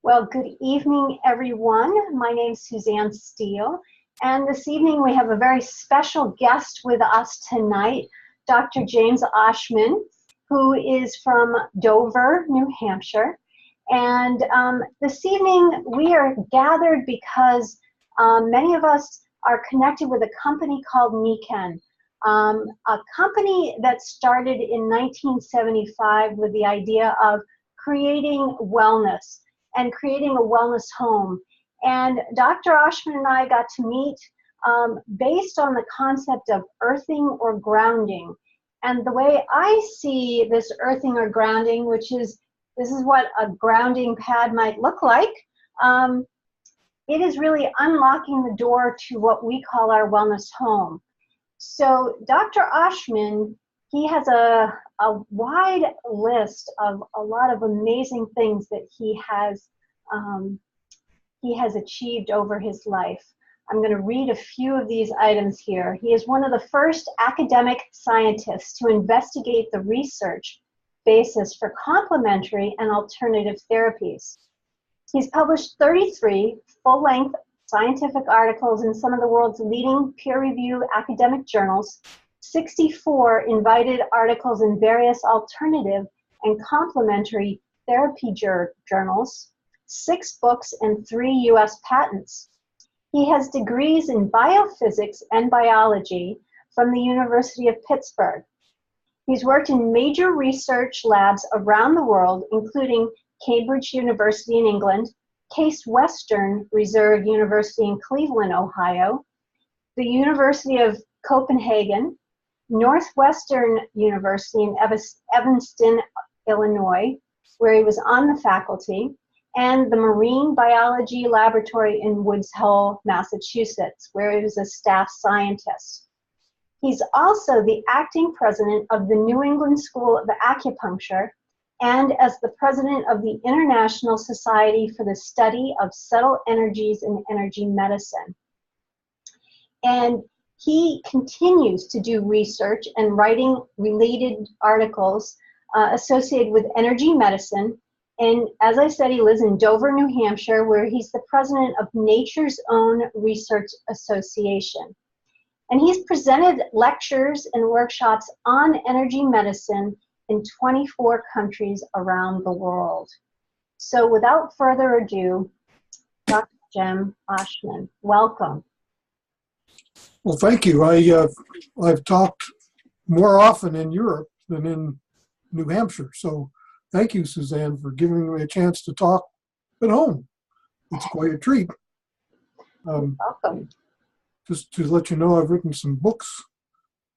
Well, good evening, everyone. My name is Suzanne Steele, and this evening we have a very special guest with us tonight, Dr. James Oschman, who is from Dover, New Hampshire. And this evening we are gathered because many of us are connected with a company called Nikken, a company that started in 1975 with the idea of creating wellness and creating a wellness home. And Dr. Oschman and I got to meet based on the concept of earthing or grounding. And the way I see this earthing or grounding, this is what a grounding pad might look like, it is really unlocking the door to what we call our wellness home. So Dr. Oschman, he has a wide list of a lot of amazing things that he has achieved over his life. I'm going to read a few of these items here. He is one of the first academic scientists to investigate the research basis for complementary and alternative therapies. He's published 33 full-length scientific articles in some of the world's leading peer-reviewed academic journals, 64 invited articles in various alternative and complementary therapy journals, 6 books, and 3 U.S. patents. He has degrees in biophysics and biology from the University of Pittsburgh. He's worked in major research labs around the world, including Cambridge University in England, Case Western Reserve University in Cleveland, Ohio, the University of Copenhagen, Northwestern University in Evanston, Illinois, where he was on the faculty, and the Marine Biology Laboratory in Woods Hole, Massachusetts, where he was a staff scientist. He's also the acting president of the New England School of Acupuncture and as the president of the International Society for the Study of Subtle Energies and Energy Medicine. And he continues to do research and writing related articles associated with energy medicine. And as I said, he lives in Dover, New Hampshire, where he's the president of Nature's Own Research Association. And he's presented lectures and workshops on energy medicine in 24 countries around the world. So without further ado, Dr. Jim Oschman, welcome. Well, thank you. I've talked more often in Europe than in New Hampshire. So thank you, Suzanne, for giving me a chance to talk at home. It's quite a treat. Welcome. Just to let you know, I've written some books,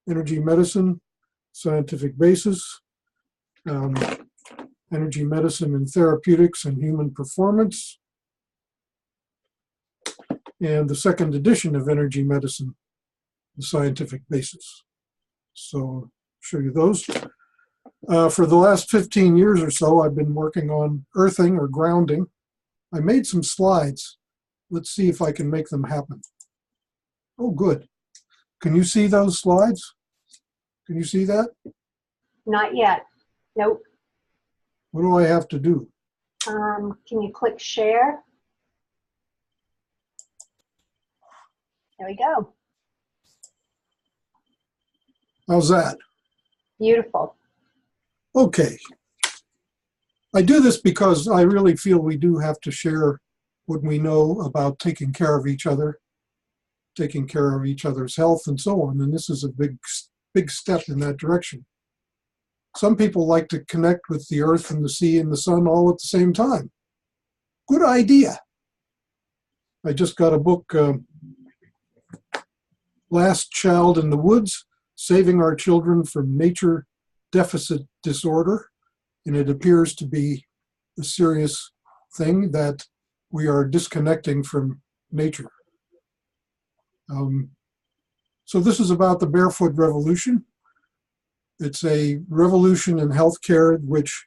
Energy Medicine, Scientific Basis, Energy Medicine and Therapeutics and Human Performance, and the second edition of Energy Medicine, the Scientific Basis. So I'll show you those. For the last 15 years or so, I've been working on earthing or grounding. I made some slides. Let's see if I can make them happen. Oh, good. Can you see those slides? Can you see that? Not yet. Nope. What do I have to do? Can you click share? There we go. How's that? Beautiful. Okay. I do this because I really feel we do have to share what we know about taking care of each other, taking care of each other's health, and so on. And this is a big step in that direction. Some people like to connect with the earth and the sea and the sun all at the same time. Good idea. I just got a book, Last Child in the Woods, Saving Our Children from Nature Deficit Disorder. And it appears to be a serious thing that we are disconnecting from nature. So this is about the barefoot revolution. It's a revolution in healthcare which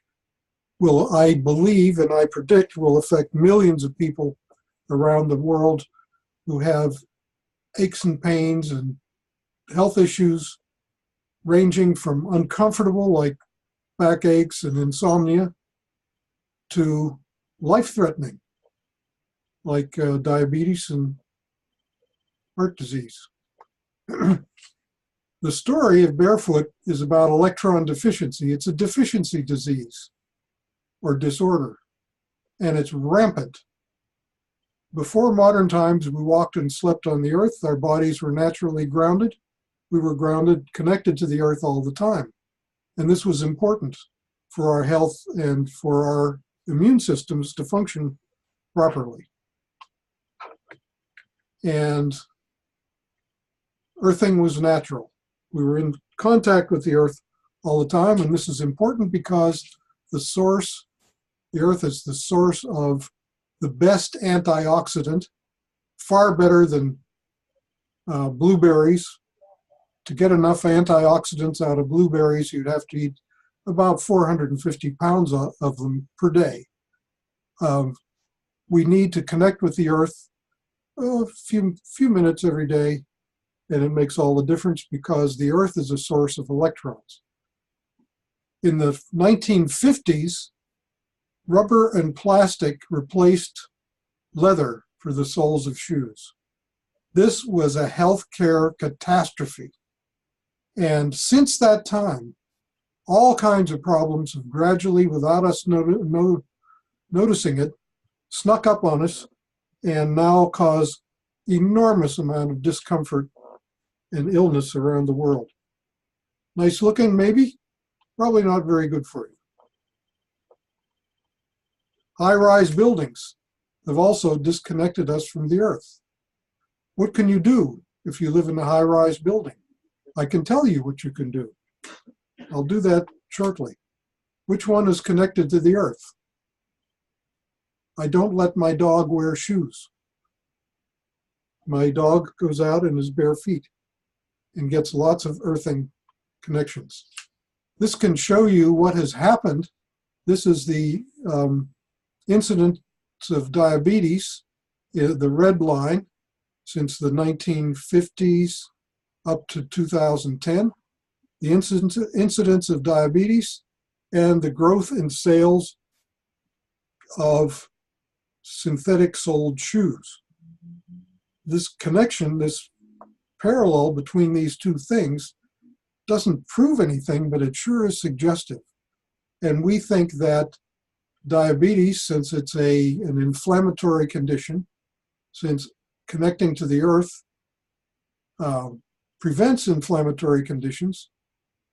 will, I believe, and I predict, will affect millions of people around the world who have aches and pains and health issues ranging from uncomfortable, like backaches and insomnia, to life-threatening, like diabetes and heart disease. The story of barefoot is about electron deficiency. It's a deficiency disease or disorder, and it's rampant. Before modern times, we walked and slept on the earth. Our bodies were naturally grounded. We were grounded, connected to the earth all the time. And this was important for our health and for our immune systems to function properly. And earthing was natural. We were in contact with the earth all the time, and this is important because the earth is the source of the best antioxidant, far better than blueberries. To get enough antioxidants out of blueberries, you'd have to eat about 450 pounds of them per day. We need to connect with the earth a few minutes every day, and it makes all the difference because the earth is a source of electrons. In the 1950s, rubber and plastic replaced leather for the soles of shoes. This was a healthcare catastrophe. And since that time, all kinds of problems have gradually, without us noticing it, snuck up on us and now cause enormous amount of discomfort and illness around the world. Nice looking, maybe? Probably not very good for you. High-rise buildings have also disconnected us from the earth. What can you do if you live in a high-rise building? I can tell you what you can do. I'll do that shortly. Which one is connected to the earth? I don't let my dog wear shoes. My dog goes out in his bare feet and gets lots of earthing connections. This can show you what has happened. This is the incidence of diabetes, the red line, since the 1950s up to 2010. The incidence of diabetes and the growth in sales of synthetic soled shoes. This connection, this parallel between these two things doesn't prove anything, but it sure is suggestive. And we think that diabetes, since it's an inflammatory condition, since connecting to the earth prevents inflammatory conditions,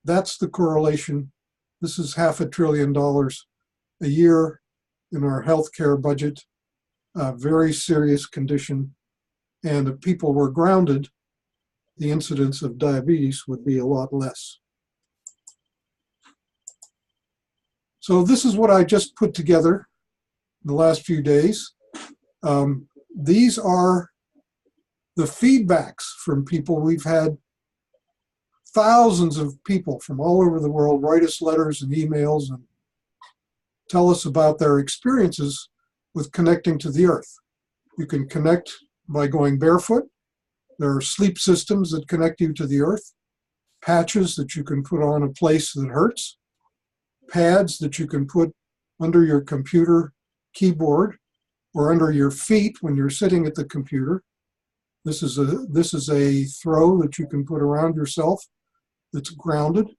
that's the correlation. This is $500 billion a year in our healthcare budget, a very serious condition. And if people were grounded, the incidence of diabetes would be a lot less. So this is what I just put together in the last few days. These are the feedbacks from people. We've had thousands of people from all over the world write us letters and emails and tell us about their experiences with connecting to the earth. You can connect by going barefoot. There are sleep systems that connect you to the earth, patches that you can put on a place that hurts, pads that you can put under your computer keyboard or under your feet when you're sitting at the computer. This is a throw that you can put around yourself that's grounded.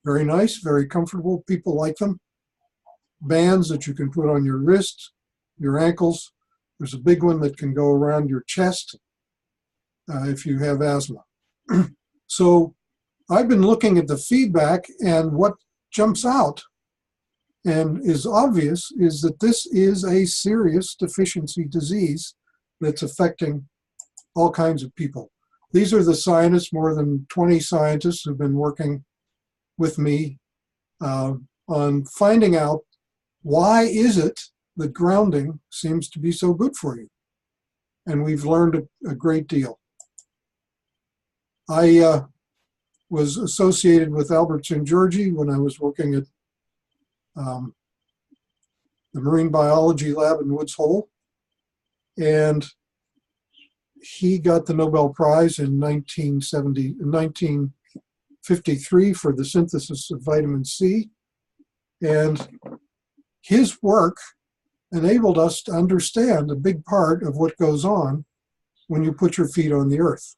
Very nice, very comfortable. People like them. Bands that you can put on your wrists, your ankles. There's a big one that can go around your chest if you have asthma. So I've been looking at the feedback, and what jumps out and is obvious is that this is a serious deficiency disease that's affecting all kinds of people. These are the scientists, more than 20 scientists who've been working with me on finding out why is it that grounding seems to be so good for you. And we've learned a great deal. I was associated with Albert Szent-Györgyi when I was working at the Marine Biology Lab in Woods Hole. And he got the Nobel Prize in 1953 for the synthesis of vitamin C. And his work enabled us to understand a big part of what goes on when you put your feet on the earth.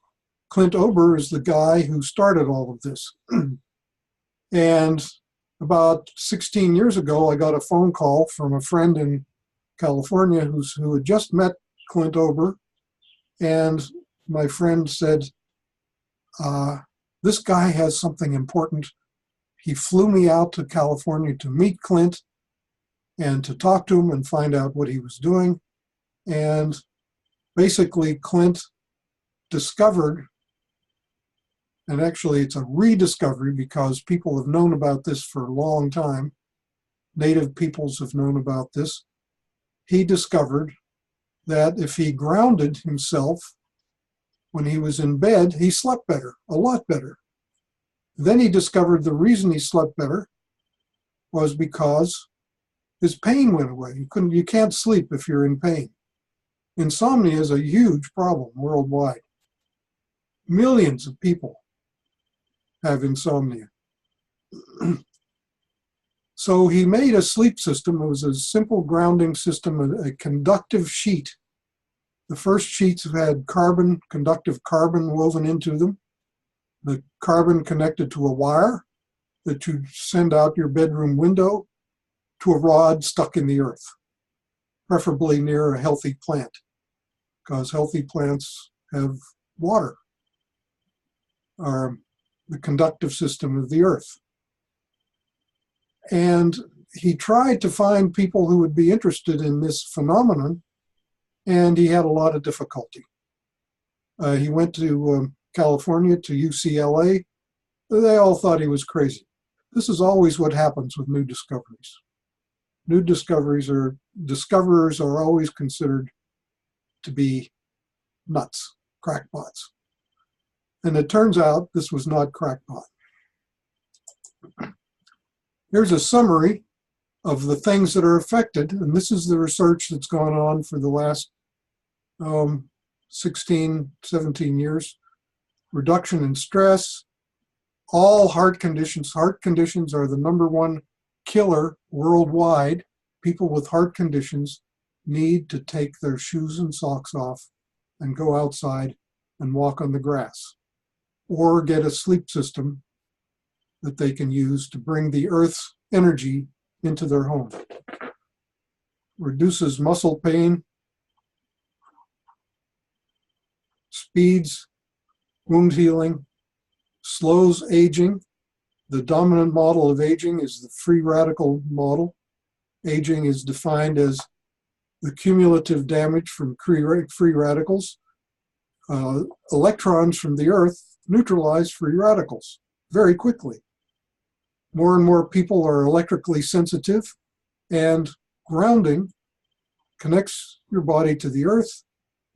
Clint Ober is the guy who started all of this. And about 16 years ago, I got a phone call from a friend in California who had just met Clint Ober. And my friend said, this guy has something important. He flew me out to California to meet Clint and to talk to him and find out what he was doing. And basically, Clint discovered, and actually it's a rediscovery because people have known about this for a long time. Native peoples have known about this. He discovered that if he grounded himself when he was in bed, he slept better, a lot better. Then he discovered the reason he slept better was because his pain went away. You can't sleep if you're in pain. Insomnia is a huge problem worldwide. Millions of people have insomnia. So he made a sleep system. It was a simple grounding system, a conductive sheet. The first sheets have had conductive carbon woven into them. The carbon connected to a wire that you send out your bedroom window to a rod stuck in the earth, preferably near a healthy plant, because healthy plants have water, or the conductive system of the earth. And he tried to find people who would be interested in this phenomenon, and he had a lot of difficulty. He went to California, to UCLA. They all thought he was crazy. This is always what happens with new discoveries. Discoverers are always considered to be nuts, crackpots. And it turns out this was not crackpot. Here's a summary of the things that are affected, and this is the research that's gone on for the last 16, 17 years. Reduction in stress, all heart conditions. Heart conditions are the #1 killer worldwide. People with heart conditions need to take their shoes and socks off and go outside and walk on the grass, or get a sleep system that they can use to bring the earth's energy into their home. Reduces muscle pain, speeds wound healing, slows aging. The dominant model of aging is the free radical model. Aging is defined as the cumulative damage from free radicals. Electrons from the earth neutralize free radicals very quickly. More and more people are electrically sensitive, and grounding connects your body to the earth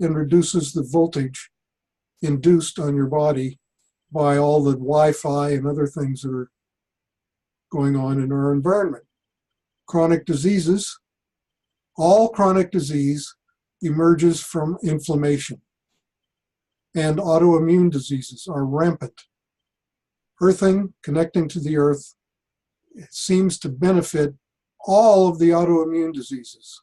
and reduces the voltage induced on your body by all the Wi-Fi and other things that are going on in our environment. Chronic diseases, all chronic disease emerges from inflammation, and autoimmune diseases are rampant. Earthing, connecting to the earth, it seems to benefit all of the autoimmune diseases.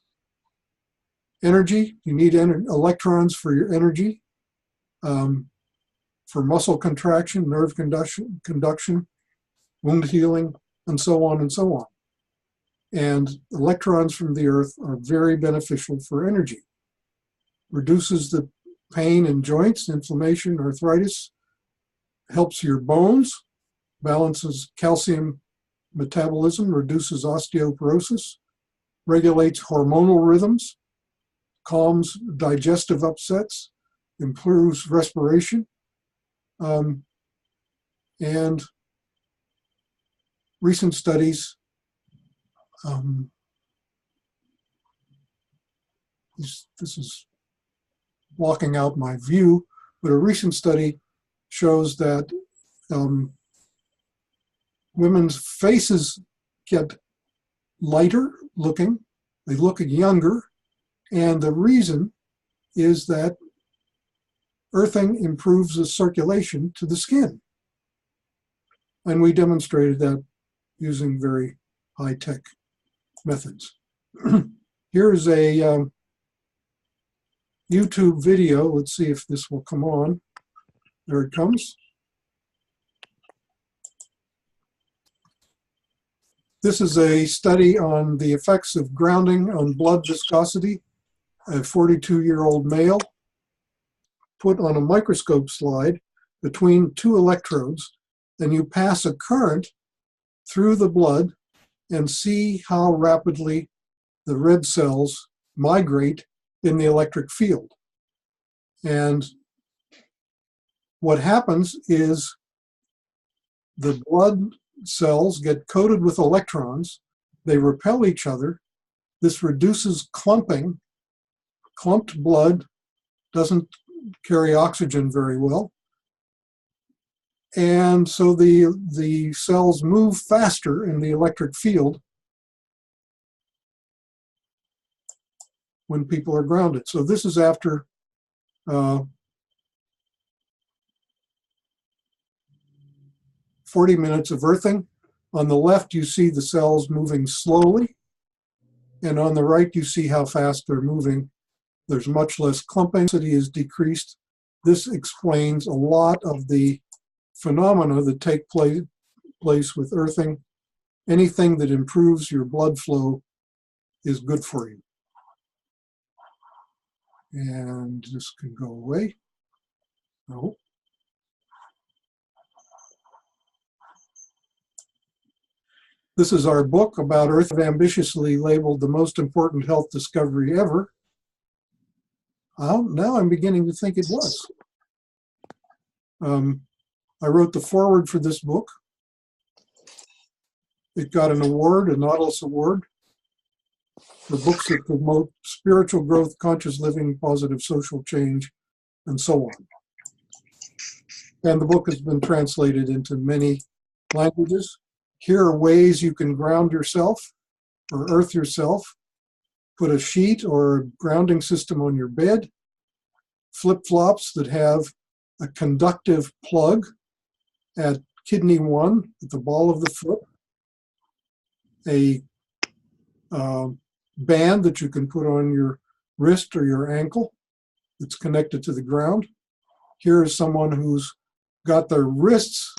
Energy, you need electrons for your energy, for muscle contraction, nerve conduction, wound healing, and so on and so on. And electrons from the earth are very beneficial for energy. Reduces the pain in joints, inflammation, arthritis, helps your bones, balances calcium metabolism, reduces osteoporosis, regulates hormonal rhythms, calms digestive upsets, improves respiration, and recent studies, this is blocking out my view, but a recent study shows that women's faces get lighter looking, they look younger, and the reason is that earthing improves the circulation to the skin. And we demonstrated that using very high-tech methods. Here's a YouTube video. Let's see if this will come on. There it comes. This is a study on the effects of grounding on blood viscosity. A 42-year-old male put on a microscope slide between two electrodes, and you pass a current through the blood and see how rapidly the red cells migrate in the electric field. And what happens is the blood cells get coated with electrons. They repel each other. This reduces clumping. Clumped blood doesn't carry oxygen very well. And so the cells move faster in the electric field when people are grounded. So this is after 40 minutes of earthing. On the left, you see the cells moving slowly. And on the right, you see how fast they're moving. There's much less clumping. Viscosity is decreased. This explains a lot of the phenomena that take place with earthing. Anything that improves your blood flow is good for you. And this can go away. No. This is our book about Earth, ambitiously labeled the most important health discovery ever. Now I'm beginning to think it was. I wrote the foreword for this book. It got an award, a Nautilus Award, for books that promote spiritual growth, conscious living, positive social change, and so on. And the book has been translated into many languages. Here are ways you can ground yourself or earth yourself. Put a sheet or a grounding system on your bed. Flip-flops that have a conductive plug at kidney 1 at the ball of the foot. A band that you can put on your wrist or your ankle that's connected to the ground. Here is someone who's got their wrists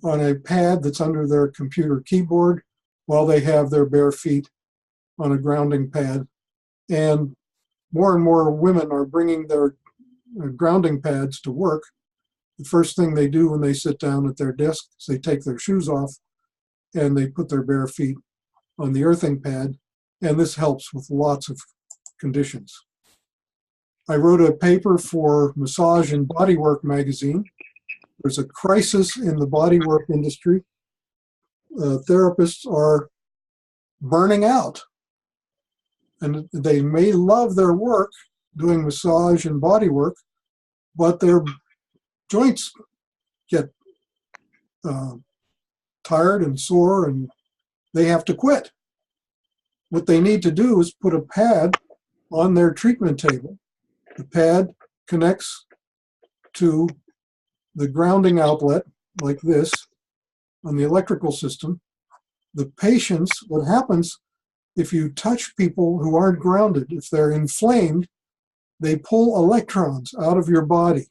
on a pad that's under their computer keyboard while they have their bare feet on a grounding pad. And more women are bringing their grounding pads to work. The first thing they do when they sit down at their desk is they take their shoes off and they put their bare feet on the earthing pad. And this helps with lots of conditions. I wrote a paper for Massage and Bodywork magazine. There's a crisis in the bodywork industry. Therapists are burning out. And they may love their work doing massage and bodywork, but their joints get tired and sore and they have to quit. What they need to do is put a pad on their treatment table. The pad connects to the grounding outlet like this on the electrical system. The patients, what happens if you touch people who aren't grounded, if they're inflamed, they pull electrons out of your body,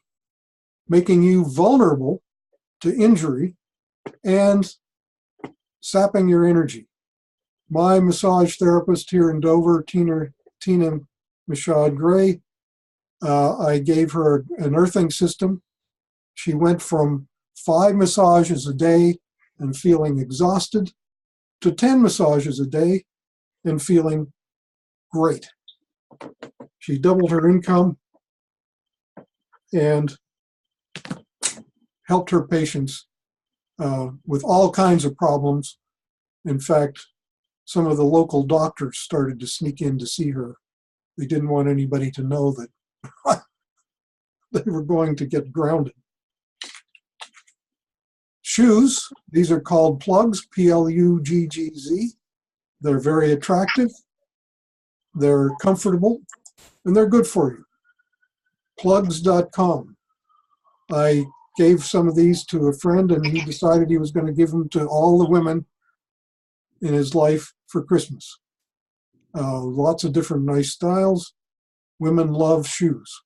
making you vulnerable to injury and sapping your energy. My massage therapist here in Dover, Tina Michaud Gray, I gave her an earthing system. She went from 5 massages a day and feeling exhausted to 10 massages a day and feeling great. She doubled her income and helped her patients with all kinds of problems. In fact, some of the local doctors started to sneak in to see her. They didn't want anybody to know that they were going to get grounded. Shoes, these are called plugs, P-L-U-G-G-Z. They're very attractive, they're comfortable, and they're good for you. Plugs.com. I gave some of these to a friend and he decided he was going to give them to all the women in his life for Christmas. lots of different nice styles. Women love shoes,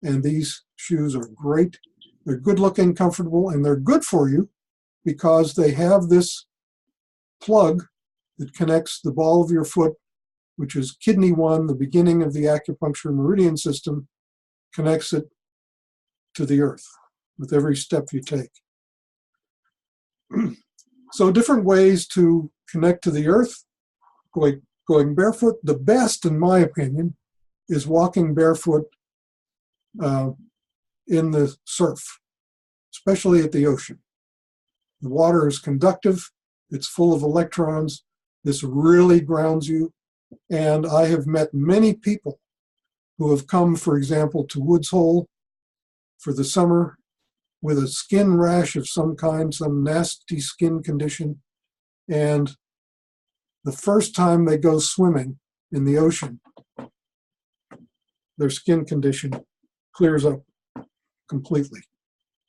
and these shoes are great. They're good looking, comfortable, and they're good for you because they have this plug that connects the ball of your foot, which is kidney 1, the beginning of the acupuncture meridian system, connects it to the earth with every step you take. So different ways to connect to the earth, going barefoot. The best, in my opinion, is walking barefoot in the surf, especially at the ocean. The water is conductive, it's full of electrons. This really grounds you. And I have met many people who have come, for example, to Woods Hole for the summer with a skin rash of some kind, some nasty skin condition. And the first time they go swimming in the ocean, their skin condition clears up completely.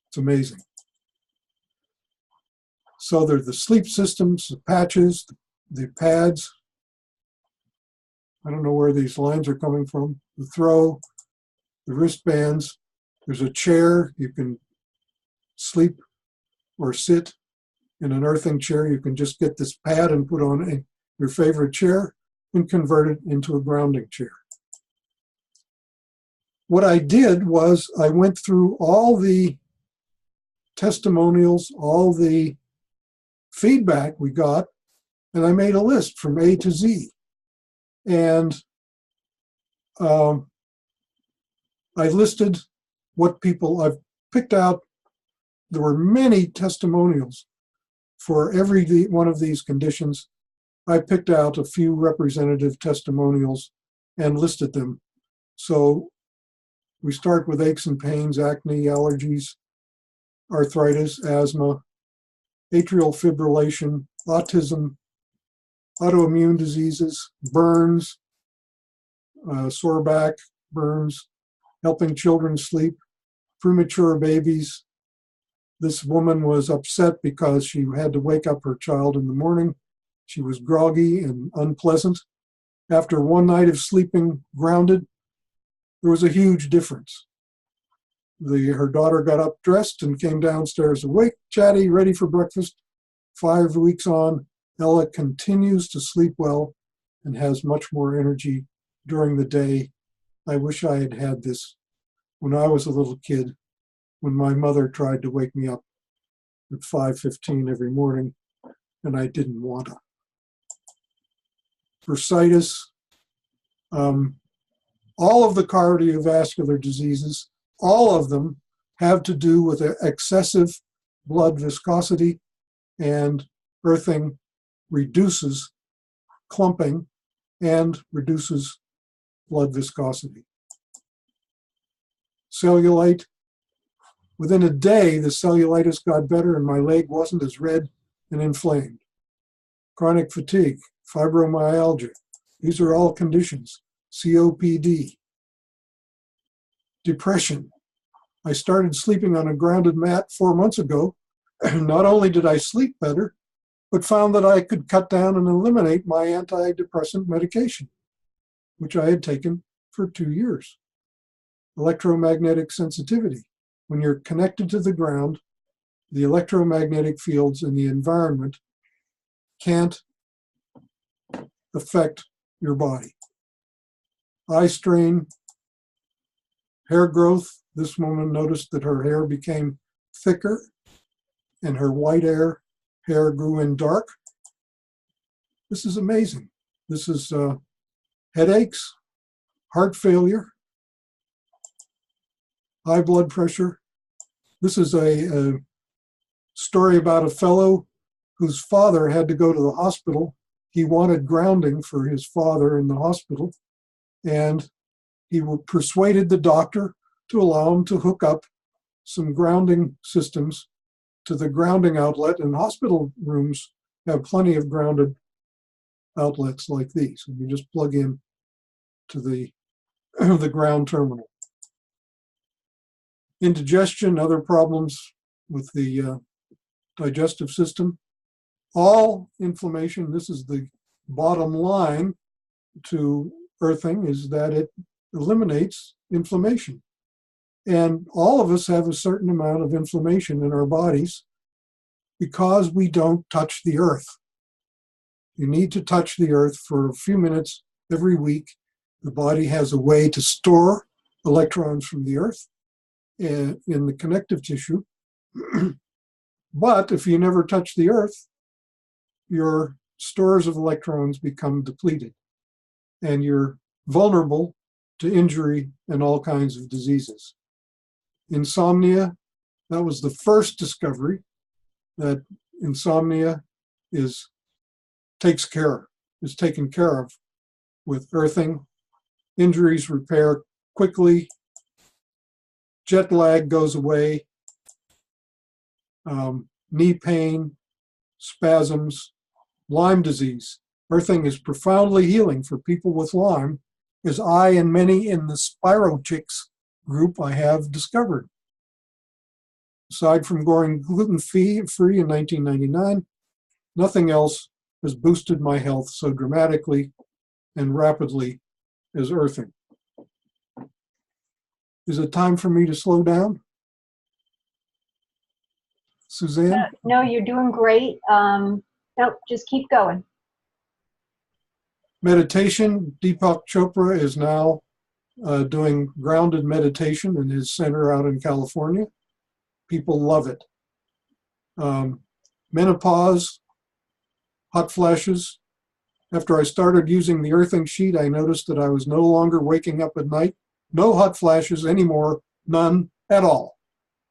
It's amazing. So there's the sleep systems, the patches, the pads. I don't know where these lines are coming from. The throw, the wristbands. There's a chair. You can sleep or sit in an earthing chair. You can just get this pad and put on your favorite chair and convert it into a grounding chair. What I did was I went through all the testimonials, all the feedback we got, and I made a list from A to Z. And I listed what people I've picked out. There were many testimonials for every one of these conditions. I picked out a few representative testimonials and listed them. So we start with aches and pains, acne, allergies, arthritis, asthma, atrial fibrillation, autism, autoimmune diseases, burns, sore back, burns, helping children sleep, premature babies. This woman was upset because she had to wake up her child in the morning. She was groggy and unpleasant. After one night of sleeping grounded, there was a huge difference. Her daughter got up dressed and came downstairs awake, chatty, ready for breakfast. 5 weeks on, Ella continues to sleep well and has much more energy during the day. I wish I had had this when I was a little kid, when my mother tried to wake me up at 5:15 every morning, and I didn't want to. Bursitis, all of the cardiovascular diseases, all of them have to do with excessive blood viscosity, and earthing reduces clumping and reduces blood viscosity. Cellulite, within a day, the cellulitis got better and my leg wasn't as red and inflamed. Chronic fatigue, fibromyalgia, these are all conditions. COPD. Depression. I started sleeping on a grounded mat 4 months ago. Not only did I sleep better, but found that I could cut down and eliminate my antidepressant medication, which I had taken for 2 years. Electromagnetic sensitivity. When you're connected to the ground, the electromagnetic fields in the environment can't affect your body. Eye strain, hair growth. This woman noticed that her hair became thicker and her white hair grew in dark. This is amazing. This is headaches, heart failure, high blood pressure. This is a story about a fellow whose father had to go to the hospital. He wanted grounding for his father in the hospital, and he persuaded the doctor to allow him to hook up some grounding systems to the grounding outlet, and hospital rooms have plenty of grounded outlets like these. And you just plug in to the ground terminal. Indigestion, other problems with the digestive system. All inflammation, this is the bottom line, to earthing is that it eliminates inflammation. And all of us have a certain amount of inflammation in our bodies because we don't touch the earth. You need to touch the earth for a few minutes every week. The body has a way to store electrons from the earth in the connective tissue. But if you never touch the earth, your stores of electrons become depleted, and you're vulnerable to injury and all kinds of diseases. Insomnia, that was the first discovery that insomnia is taken care of with earthing. Injuries repair quickly. Jet lag goes away. Knee pain, spasms, Lyme disease. Earthing is profoundly healing for people with Lyme, as I and many in the Spirochicks group I have discovered. Aside from going gluten-free in 1999, nothing else has boosted my health so dramatically and rapidly as earthing. Is it time for me to slow down? Suzanne? No, you're doing great. No, just keep going. Meditation. Deepak Chopra is now doing grounded meditation in his center out in California. People love it. Menopause, hot flashes. After I started using the earthing sheet, I noticed that I was no longer waking up at night. No hot flashes anymore, none at all.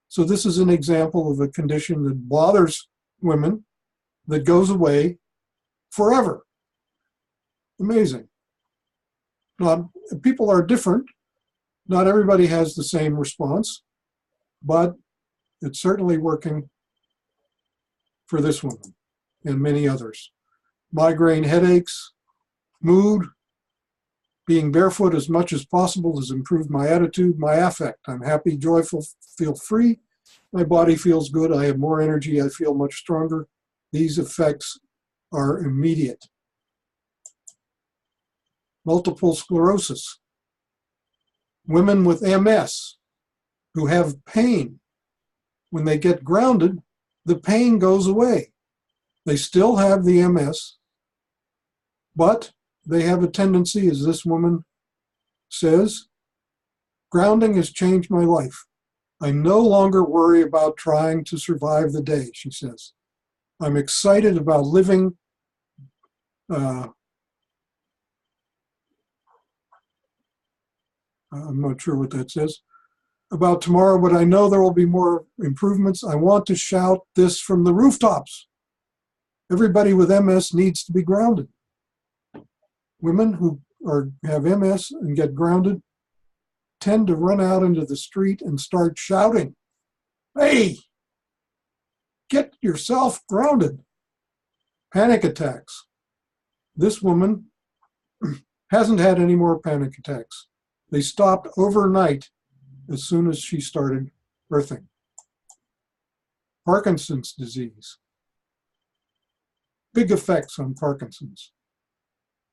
So this is an example of a condition that bothers women that goes away forever. Amazing. Now, people are different. Not everybody has the same response, but it's certainly working for this woman and many others. Migraine headaches, mood, being barefoot as much as possible has improved my attitude, my affect. I'm happy, joyful, feel free. My body feels good. I have more energy. I feel much stronger. These effects are immediate. Multiple sclerosis. Women with MS who have pain, when they get grounded, the pain goes away. They still have the MS, but they have a tendency, as this woman says, grounding has changed my life. I no longer worry about trying to survive the day, she says. I'm excited about living I'm not sure what that says, about tomorrow, but I know there will be more improvements. I want to shout this from the rooftops. Everybody with MS needs to be grounded. Women who have MS and get grounded tend to run out into the street and start shouting, "Hey, get yourself grounded." Panic attacks. This woman hasn't had any more panic attacks. They stopped overnight as soon as she started earthing. Parkinson's disease. Big effects on Parkinson's.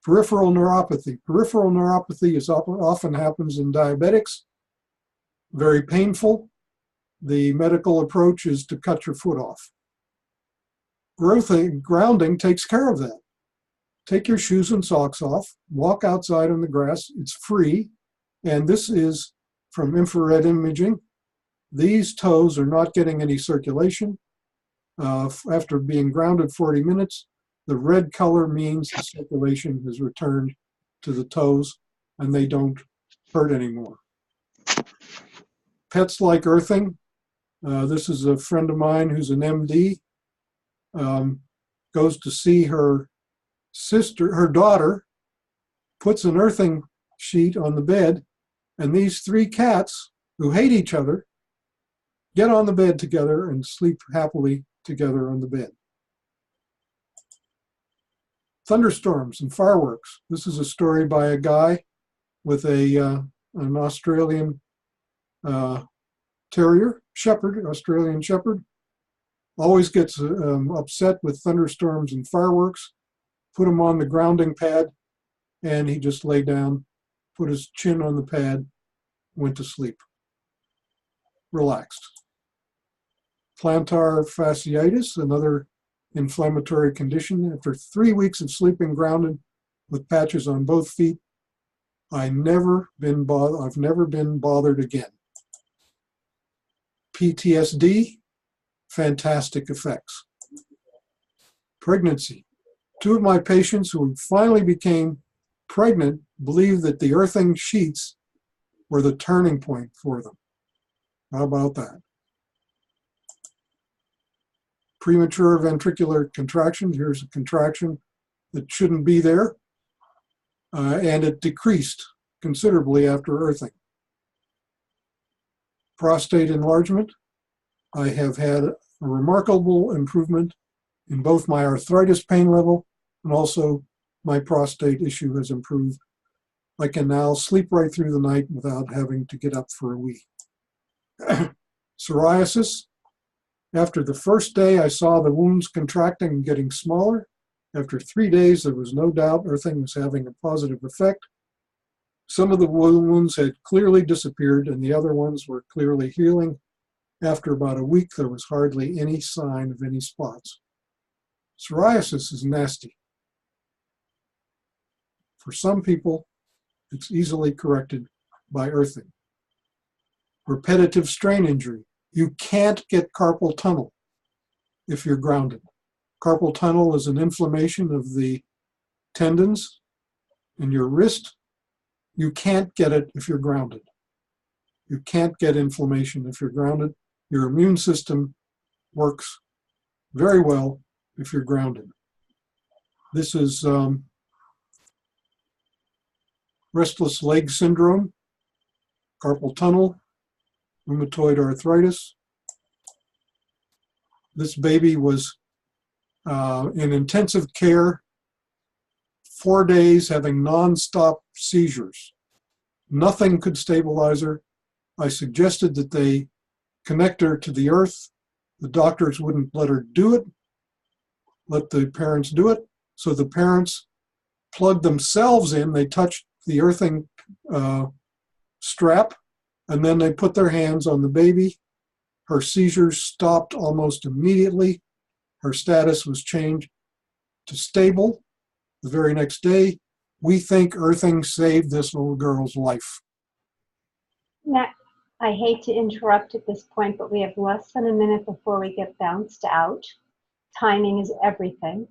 Peripheral neuropathy. Peripheral neuropathy often happens in diabetics. Very painful. The medical approach is to cut your foot off. Grounding takes care of that. Take your shoes and socks off, walk outside on the grass. It's free. And this is from infrared imaging. These toes are not getting any circulation. After being grounded 40 minutes, the red color means the circulation has returned to the toes and they don't hurt anymore. Pets like earthing. This is a friend of mine who's an MD. Goes to see her daughter, puts an earthing sheet on the bed, and these three cats who hate each other get on the bed together and sleep happily together on the bed. Thunderstorms and fireworks. This is a story by a guy with an Australian terrier, Australian shepherd. Always gets upset with thunderstorms and fireworks. Put him on the grounding pad. and he just lay down, put his chin on the pad, went to sleep. Relaxed. Plantar fasciitis, another inflammatory condition. After 3 weeks of sleeping grounded with patches on both feet, I've never been bothered again. PTSD, fantastic effects. Pregnancy. 2 of my patients who finally became pregnant believed that the earthing sheets were the turning point for them. How about that? Premature ventricular contraction. Here's a contraction that shouldn't be there. And it decreased considerably after earthing. Prostate enlargement. I have had a remarkable improvement in both my arthritis pain level and also my prostate issue has improved. I can now sleep right through the night without having to get up for a wee. Psoriasis. After the first day, I saw the wounds contracting and getting smaller. After 3 days, there was no doubt earthing was having a positive effect. Some of the wounds had clearly disappeared and the other ones were clearly healing. After about a week, there was hardly any sign of any spots. Psoriasis is nasty. For some people, it's easily corrected by earthing. Repetitive strain injury. You can't get carpal tunnel if you're grounded. Carpal tunnel is an inflammation of the tendons in your wrist. You can't get it if you're grounded. You can't get inflammation if you're grounded. Your immune system works very well if you're grounded. This is restless leg syndrome, carpal tunnel, rheumatoid arthritis. This baby was in intensive care, 4 days, having nonstop seizures. Nothing could stabilize her. I suggested that they connect her to the earth. The doctors wouldn't let her do it, let the parents do it. So the parents plugged themselves in. They touched the earthing strap, and then they put their hands on the baby. Her seizures stopped almost immediately. Her status was changed to stable the very next day. We think earthing saved this little girl's life. Now, I hate to interrupt at this point, but we have less than a minute before we get bounced out. Timing is everything.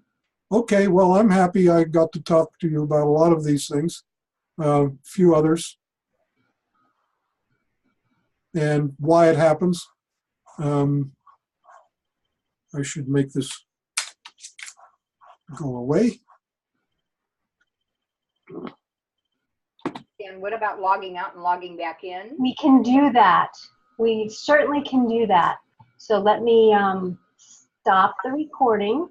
Okay, well, I'm happy I got to talk to you about a lot of these things, a few others, and why it happens. I should make this go away. And what about logging out and logging back in? We can do that. We certainly can do that. So let me stop the recording.